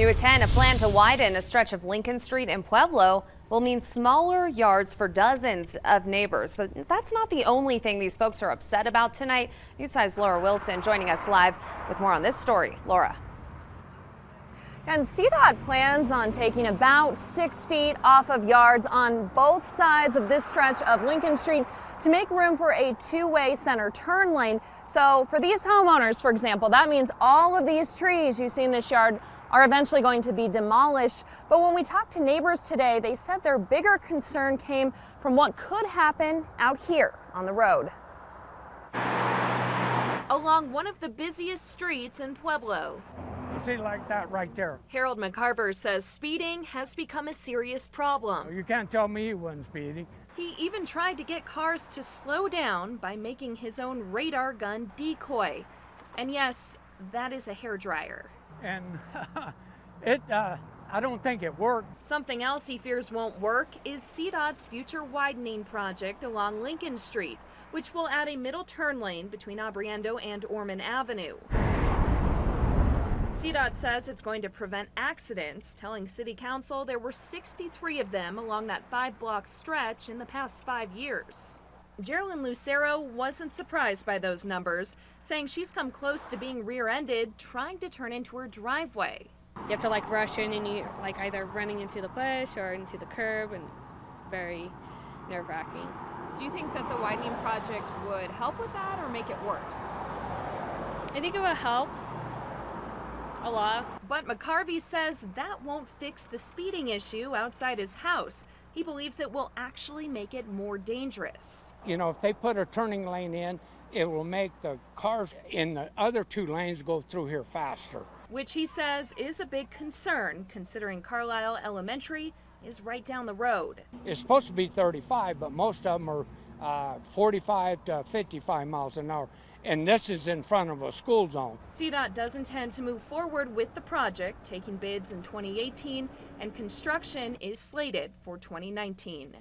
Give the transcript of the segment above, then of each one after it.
New at 10, a plan to widen a stretch of Lincoln Street in Pueblo will mean smaller yards for dozens of neighbors. But that's not the only thing these folks are upset about tonight. News 5's Laura Wilson joining us live with more on this story. Laura. And CDOT plans on taking about 6 feet off of yards on both sides of this stretch of Lincoln Street to make room for a two-way center turn lane. So for these homeowners, for example, that means all of these trees you see in this yard are eventually going to be demolished. But when we talked to neighbors today, they said their bigger concern came from what could happen out here on the road. Along one of the busiest streets in Pueblo. You see like that right there. Harold McCarver says speeding has become a serious problem. You can't tell me he wasn't speeding. He even tried to get cars to slow down by making his own radar gun decoy. And yes, that is a hairdryer. And I don't think it worked. Something else he fears won't work is CDOT's future widening project along Lincoln Street, which will add a middle turn lane between Abriendo and Orman Avenue. CDOT says it's going to prevent accidents, telling City Council there were 63 of them along that 5-block stretch in the past 5 years. Geraldine Lucero wasn't surprised by those numbers, saying she's come close to being rear-ended trying to turn into her driveway. You have to rush in and you either running into the bush or into the curb, and it's very nerve-wracking. Do you think that the widening project would help with that or make it worse? I think it will help a lot. But McCarvey says that won't fix the speeding issue outside his house. He believes it will actually make it more dangerous. You know, if they put a turning lane in, it will make the cars in the other 2 lanes go through here faster. Which he says is a big concern, considering Carlisle Elementary is right down the road. It's supposed to be 35, but most of them are 45 to 55 miles an hour. And this is in front of a school zone. CDOT does intend to move forward with the project, taking bids in 2018, and construction is slated for 2019.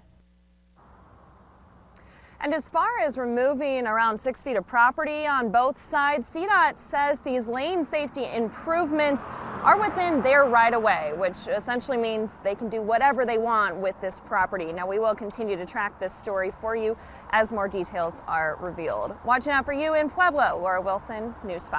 And as far as removing around 6 feet of property on both sides, CDOT says these lane safety improvements are within their right-of-way, which essentially means they can do whatever they want with this property. Now, we will continue to track this story for you as more details are revealed. Watching out for you in Pueblo, Laura Wilson, News 5.